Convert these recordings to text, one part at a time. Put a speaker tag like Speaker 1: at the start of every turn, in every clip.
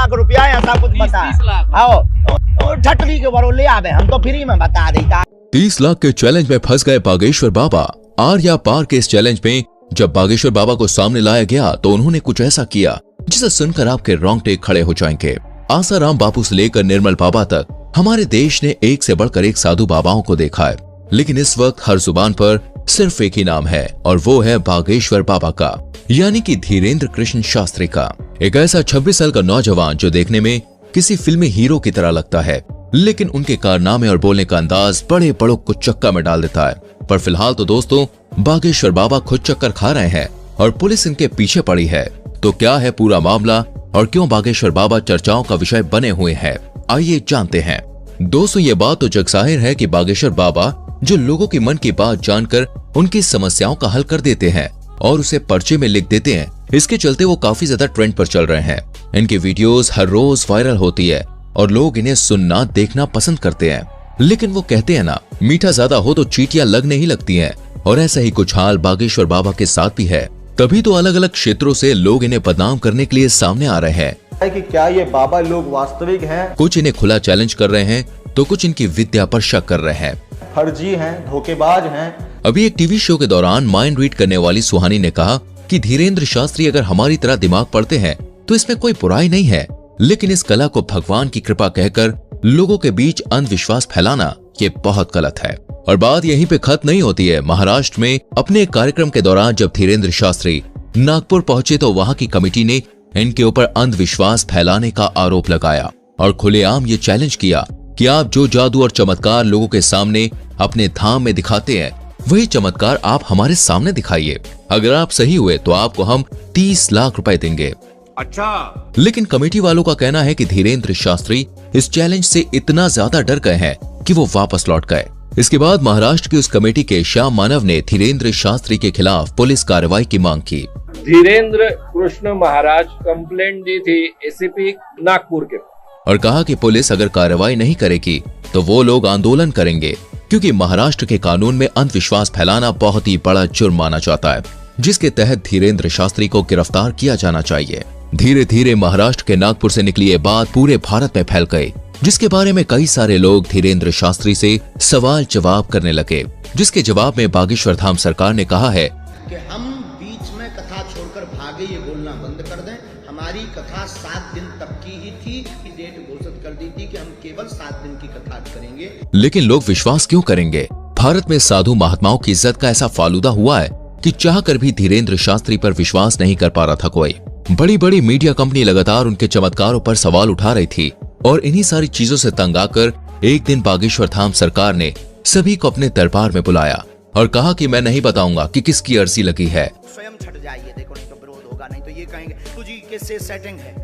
Speaker 1: लाख रुपया ऐसा कुछ बता।
Speaker 2: 30 लाख।
Speaker 1: आओ ठटरी के बरो ले आवे, हम तो फ्री में बता देता।
Speaker 3: 30 लाख के चैलेंज में फंस गए बागेश्वर बाबा। आर्या पार के इस चैलेंज में जब बागेश्वर बाबा को सामने लाया गया तो उन्होंने कुछ ऐसा किया जिसे सुनकर आपके रोंगटे खड़े हो जाएंगे। आसाराम बापू से लेकर निर्मल बाबा तक हमारे देश ने एक से बढ़कर एक साधु बाबाओं को देखा है, लेकिन इस वक्त हर जुबान पर सिर्फ एक ही नाम है और वो है बागेश्वर बाबा का, यानी कि धीरेन्द्र कृष्ण शास्त्री का। एक ऐसा 26 साल का नौजवान जो देखने में किसी फिल्मी हीरो की तरह लगता है, लेकिन उनके कारनामे और बोलने का अंदाज बड़े बड़ों को चक्का में डाल देता है। पर फिलहाल तो दोस्तों बागेश्वर बाबा खुद चक्कर खा रहे हैं और पुलिस इनके पीछे पड़ी है। तो क्या है पूरा मामला और क्यों बागेश्वर बाबा चर्चाओं का विषय बने हुए हैं, आइए जानते हैं। दोस्तों ये बात तो जगजाहिर है कि बागेश्वर बाबा जो लोगों की मन की बात जानकर उनकी समस्याओं का हल कर देते हैं और उसे पर्चे में लिख देते हैं, इसके चलते वो काफी ज्यादा ट्रेंड पर चल रहे हैं। इनकी वीडियोस हर रोज वायरल होती है और लोग इन्हें सुनना देखना पसंद करते हैं। लेकिन वो कहते हैं ना, मीठा ज्यादा हो तो चींटियां लगने ही लगती हैं, और ऐसा ही कुछ हाल बागेश्वर बाबा के साथ भी है। तभी तो अलग अलग क्षेत्रों से लोग इन्हें बदनाम करने के लिए सामने आ रहे हैं
Speaker 4: कि क्या ये बाबा लोग वास्तविक हैं?
Speaker 3: कुछ इन्हें खुला चैलेंज कर रहे हैं तो कुछ इनकी विद्या पर शक कर रहे हैं,
Speaker 4: फर्जी हैं, धोखेबाज हैं।
Speaker 3: अभी एक टीवी शो के दौरान माइंड रीड करने वाली सुहानी ने कहा कि धीरेन्द्र शास्त्री अगर हमारी तरह दिमाग पढ़ते हैं तो इसमें कोई बुराई नहीं है, लेकिन इस कला को भगवान की कृपा कहकर लोगों के बीच अंधविश्वास फैलाना ये बहुत गलत है। और बात यहीं पे खत्म नहीं होती है। महाराष्ट्र में अपने एक कार्यक्रम के दौरान जब धीरेन्द्र शास्त्री नागपुर पहुंचे तो वहां की कमेटी ने इनके ऊपर अंधविश्वास फैलाने का आरोप लगाया और खुलेआम ये चैलेंज किया कि आप जो जादू और चमत्कार लोगों के सामने अपने धाम में दिखाते हैं, वही चमत्कार आप हमारे सामने दिखाइए। अगर आप सही हुए तो आपको हम 30 लाख रुपए देंगे।
Speaker 2: अच्छा,
Speaker 3: लेकिन कमेटी वालों का कहना है कि धीरेन्द्र शास्त्री इस चैलेंज से इतना ज्यादा डर गए हैं कि वो वापस लौट गए। इसके बाद महाराष्ट्र की उस कमेटी के श्याम मानव ने धीरेन्द्र शास्त्री के खिलाफ पुलिस कार्रवाई की मांग की।
Speaker 5: धीरेन्द्र कृष्ण महाराज कंप्लेंट दी थी एसीपी नागपुर के
Speaker 3: और कहा कि पुलिस अगर कार्रवाई नहीं करेगी तो वो लोग आंदोलन करेंगे, क्योंकि महाराष्ट्र के कानून में अंधविश्वास फैलाना बहुत ही बड़ा जुर्म माना जाता है, जिसके तहत धीरेन्द्र शास्त्री को गिरफ्तार किया जाना चाहिए। धीरे धीरे महाराष्ट्र के नागपुर से निकली ये बात पूरे भारत में फैल गई, जिसके बारे में कई सारे लोग धीरेन्द्र शास्त्री से सवाल जवाब करने लगे, जिसके जवाब में बागेश्वर धाम सरकार ने कहा है
Speaker 6: कि हम बीच में कथा छोड़कर भागे ये बोलना बंद कर दें। हमारी कथा 7 दिन तक की ही थी कि डेट घोषित कर दी थी कि हम केवल 7 दिन की कथा करेंगे।
Speaker 3: लेकिन लोग विश्वास क्यों करेंगे? भारत में साधु महात्माओं की इज्जत का ऐसा फालूदा हुआ है कि चाहकर भी धीरेन्द्र शास्त्री पर विश्वास नहीं कर पा रहा था कोई। बड़ी बड़ी मीडिया कंपनी लगातार उनके चमत्कारों पर सवाल उठा रही थी और इन्हीं सारी चीजों से तंग आकर एक दिन बागेश्वर धाम सरकार ने सभी को अपने दरबार में बुलाया और कहा कि मैं नहीं बताऊंगा कि किसकी अर्जी लगी है।
Speaker 6: स्वयं छट जाइए, देखो नहीं तो विरोध होगा, नहीं तो ये कहेंगे तुझी के से सेटिंग है।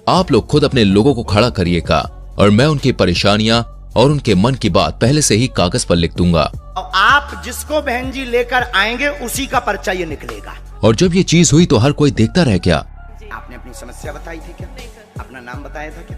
Speaker 3: आप लोग खुद अपने लोगों को खड़ा करिएगा और मैं उनकी परेशानियां और उनके मन की बात पहले से ही कागज पर लिख दूंगा
Speaker 6: और आप जिसको बहन जी लेकर आएंगे उसी का पर्चा ये निकलेगा।
Speaker 3: और जब ये चीज हुई तो हर कोई देखता रह गया।
Speaker 6: आपने अपनी समस्या बताई थी क्या? अपना नाम बताया था क्या?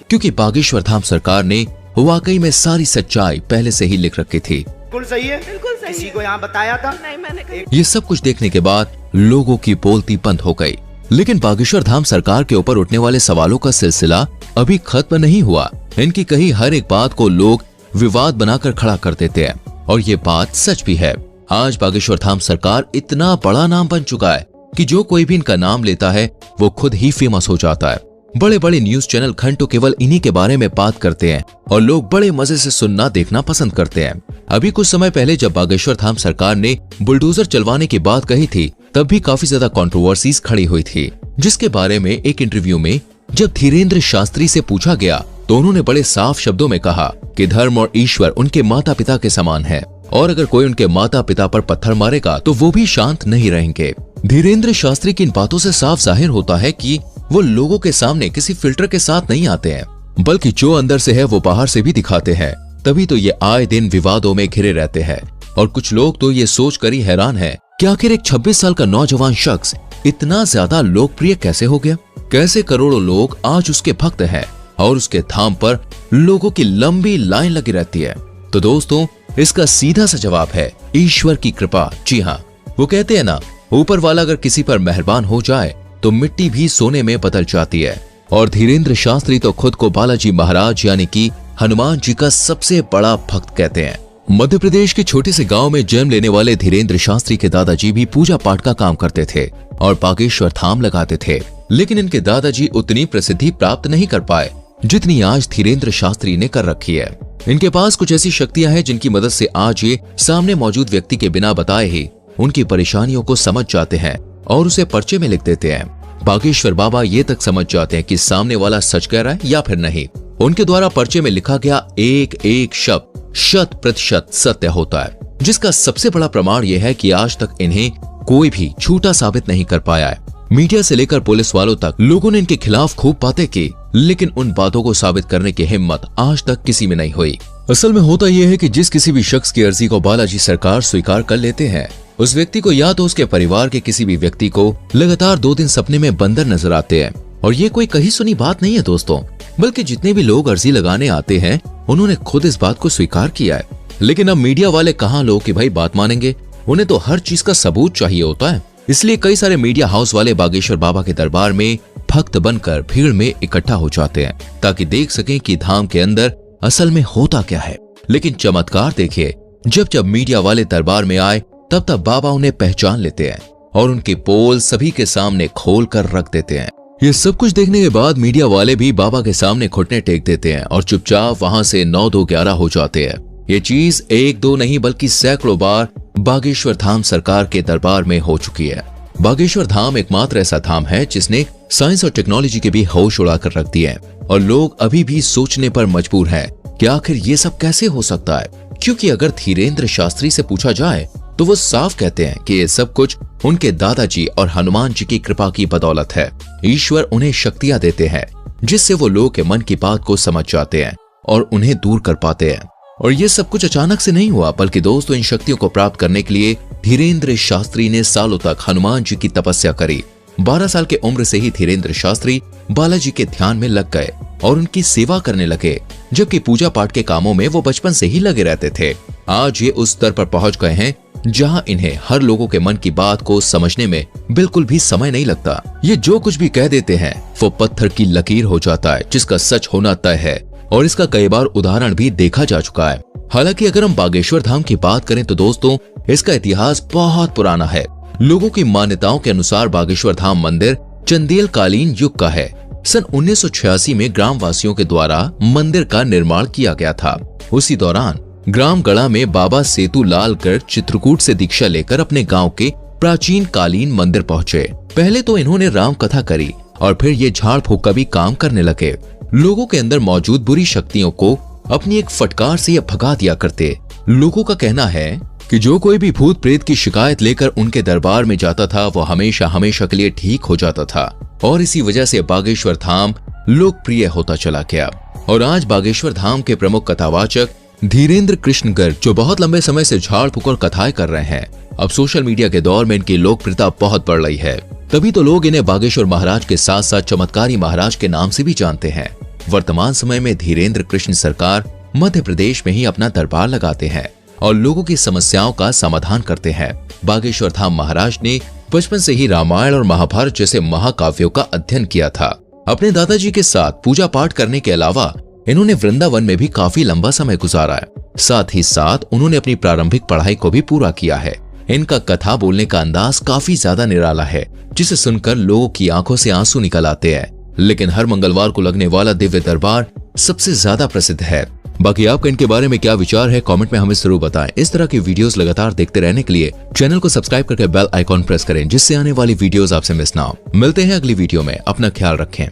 Speaker 3: क्योंकि बागेश्वर धाम सरकार ने वाकई में सारी सच्चाई पहले से ही लिख रखी थी।
Speaker 6: बिल्कुल सही है, बिल्कुल सही। किसी को यहाँ बताया था? नहीं, मैंने
Speaker 3: ये सब कुछ देखने के बाद लोगों की बोलती बंद हो गई। लेकिन बागेश्वर धाम सरकार के ऊपर उठने वाले सवालों का सिलसिला अभी खत्म नहीं हुआ। इनकी कही हर एक बात को लोग विवाद बनाकर खड़ा कर देते हैं और ये बात सच भी है। आज बागेश्वर धाम सरकार इतना बड़ा नाम बन चुका है कि जो कोई भी इनका नाम लेता है वो खुद ही फेमस हो जाता है। बड़े बड़े न्यूज चैनल घंटों केवल इन्हीं के बारे में बात करते हैं और लोग बड़े मजे से सुनना देखना पसंद करते हैं। अभी कुछ समय पहले जब बागेश्वर धाम सरकार ने बुलडोजर चलवाने की बात कही थी तब भी काफी ज्यादा कंट्रोवर्सीज खड़ी हुई थी, जिसके बारे में एक इंटरव्यू में जब धीरेन्द्र शास्त्री से पूछा गया तो उन्होंने बड़े साफ शब्दों में कहा कि धर्म और ईश्वर उनके माता पिता के समान है और अगर कोई उनके माता पिता पर पत्थर मारेगा तो वो भी शांत नहीं रहेंगे। धीरेन्द्र शास्त्री की इन बातों से साफ जाहिर होता है कि वो लोगों के सामने किसी फिल्टर के साथ नहीं आते हैं, बल्कि जो अंदर से है वो बाहर से भी दिखाते हैं। तभी तो ये आए दिन विवादों में घिरे रहते हैं और कुछ लोग तो ये सोच कर ही हैरान है कि आखिर एक 26 साल का नौजवान शख्स इतना ज्यादा लोकप्रिय कैसे हो गया। कैसे करोड़ों लोग आज उसके भक्त हैं और उसके धाम पर लोगों की लंबी लाइन लगी रहती है। तो दोस्तों इसका सीधा सा जवाब है ईश्वर की कृपा। जी हाँ, वो कहते हैं ना, ऊपर वाला अगर किसी पर मेहरबान हो जाए तो मिट्टी भी सोने में बदल जाती है। और धीरेन्द्र शास्त्री तो खुद को बालाजी महाराज यानी कि हनुमान जी का सबसे बड़ा भक्त कहते हैं। मध्य प्रदेश के छोटे से गांव में जन्म लेने वाले धीरेन्द्र शास्त्री के दादाजी भी पूजा पाठ का काम करते थे और बागेश्वर धाम लगाते थे, लेकिन इनके दादाजी उतनी प्रसिद्धि प्राप्त नहीं कर पाए जितनी आज धीरेन्द्र शास्त्री ने कर रखी है। इनके पास कुछ ऐसी शक्तियां हैं जिनकी मदद से आज ये सामने मौजूद व्यक्ति के बिना बताए ही उनकी परेशानियों को समझ जाते हैं और उसे पर्चे में लिख देते हैं। बागेश्वर बाबा ये तक समझ जाते हैं कि सामने वाला सच कह रहा है या फिर नहीं। उनके द्वारा पर्चे में लिखा गया एक एक शब्द 100% सत्य होता है, जिसका सबसे बड़ा प्रमाण यह है कि आज तक इन्हें कोई भी झूठा साबित नहीं कर पाया है। मीडिया से लेकर पुलिस वालों तक लोगों ने इनके खिलाफ खूब बातें की, लेकिन उन बातों को साबित करने की हिम्मत आज तक किसी में नहीं हुई। असल में होता यह है कि जिस किसी भी शख्स की अर्जी को बालाजी सरकार स्वीकार कर लेते हैं, उस व्यक्ति को या तो उसके परिवार के किसी भी व्यक्ति को लगातार 2 दिन सपने में बंदर नजर आते हैं। और ये कोई कहीं सुनी बात नहीं है दोस्तों, बल्कि जितने भी लोग अर्जी लगाने आते हैं उन्होंने खुद इस बात को स्वीकार किया है। लेकिन अब मीडिया वाले कहाँ लोग कि भाई बात मानेंगे, उन्हें तो हर चीज का सबूत चाहिए होता है। इसलिए कई सारे मीडिया हाउस वाले बागेश्वर बाबा के दरबार में भक्त बनकर भीड़ में इकट्ठा हो जाते हैं ताकि देख सकें कि धाम के अंदर असल में होता क्या है। लेकिन चमत्कार देखिए, जब मीडिया वाले दरबार में आए तब बाबा उन्हें पहचान लेते हैं और उनके पोल सभी के सामने खोल कर रख देते हैं। ये सब कुछ देखने के बाद मीडिया वाले भी बाबा के सामने घुटने टेक देते हैं और चुपचाप वहां से 9-2-11 हो जाते हैं। ये चीज 1-2 नहीं बल्कि सैकड़ों बार बागेश्वर धाम सरकार के दरबार में हो चुकी है। बागेश्वर धाम एकमात्र ऐसा धाम है जिसने साइंस और टेक्नोलॉजी के भी होश उड़ा कर रख दिए हैं और लोग अभी भी सोचने पर मजबूर हैं कि आखिर ये सब कैसे हो सकता है, क्योंकि अगर धीरेन्द्र शास्त्री से पूछा जाए तो वो साफ कहते हैं कि ये सब कुछ उनके दादाजी और हनुमान जी की कृपा की बदौलत है। ईश्वर उन्हें शक्तियां देते हैं जिससे वो लोगों के मन की बात को समझ जाते हैं और उन्हें दूर कर पाते हैं। और ये सब कुछ अचानक से नहीं हुआ, बल्कि दोस्तों इन शक्तियों को प्राप्त करने के लिए धीरेन्द्र शास्त्री ने सालों तक हनुमान जी की तपस्या करी। 12 साल के उम्र से ही धीरेन्द्र शास्त्री बालाजी के ध्यान में लग गए और उनकी सेवा करने लगे, जबकि पूजा पाठ के कामों में वो बचपन से ही लगे रहते थे। आज ये उस स्तर पर पहुंच गए हैं जहां इन्हें हर लोगों के मन की बात को समझने में बिल्कुल भी समय नहीं लगता। ये जो कुछ भी कह देते हैं वो पत्थर की लकीर हो जाता है, जिसका सच होना तय है और इसका कई बार उदाहरण भी देखा जा चुका है। हालांकि अगर हम बागेश्वर धाम की बात करें तो दोस्तों इसका इतिहास बहुत पुराना है। लोगों की मान्यताओं के अनुसार बागेश्वर धाम मंदिर चंदेल कालीन युग का है। सन 1986 में ग्रामवासियों के द्वारा मंदिर का निर्माण किया गया था। उसी दौरान ग्राम गढ़ा में बाबा सेतु लालकर चित्रकूट से दीक्षा लेकर अपने गांव के प्राचीन कालीन मंदिर पहुंचे। पहले तो इन्होंने राम कथा करी और फिर ये झाड़ फूक का भी काम करने लगे। लोगों के अंदर मौजूद बुरी शक्तियों को अपनी एक फटकार से ये भगा दिया करते। लोगों का कहना है कि जो कोई भी भूत प्रेत की शिकायत लेकर उनके दरबार में जाता था वो हमेशा हमेशा के लिए ठीक हो जाता था और इसी वजह से बागेश्वर धाम लोकप्रिय होता चला गया। और आज बागेश्वर धाम के प्रमुख कथावाचक धीरेन्द्र कृष्ण गर्ग, जो बहुत लंबे समय से झाड़ फूक और कथाएं कर रहे हैं, अब सोशल मीडिया के दौर में इनकी लोकप्रियता बहुत बढ़ रही है। तभी तो लोग इन्हें बागेश्वर महाराज के साथ साथ चमत्कारी महाराज के नाम से भी जानते हैं। वर्तमान समय में धीरेन्द्र कृष्ण सरकार मध्य प्रदेश में ही अपना दरबार लगाते हैं और लोगों की समस्याओं का समाधान करते हैं। बागेश्वर धाम महाराज ने बचपन से ही रामायण और महाभारत जैसे महाकाव्यों का अध्ययन किया था। अपने दादाजी के साथ पूजा पाठ करने के अलावा इन्होंने वृंदावन में भी काफी लंबा समय गुजारा है। साथ ही साथ उन्होंने अपनी प्रारंभिक पढ़ाई को भी पूरा किया है। इनका कथा बोलने का अंदाज काफी ज्यादा निराला है, जिसे सुनकर लोगों की आंखों से आंसू निकल आते हैं। लेकिन हर मंगलवार को लगने वाला दिव्य दरबार सबसे ज्यादा प्रसिद्ध है। बाकी आपका इनके बारे में क्या विचार है, कमेंट में हमें जरूर बताएं। इस तरह की वीडियोस लगातार देखते रहने के लिए चैनल को सब्सक्राइब करके बेल आइकॉन प्रेस करें, जिससे आने वाली वीडियोस आपसे मिस ना हो। मिलते हैं अगली वीडियो में, अपना ख्याल रखें।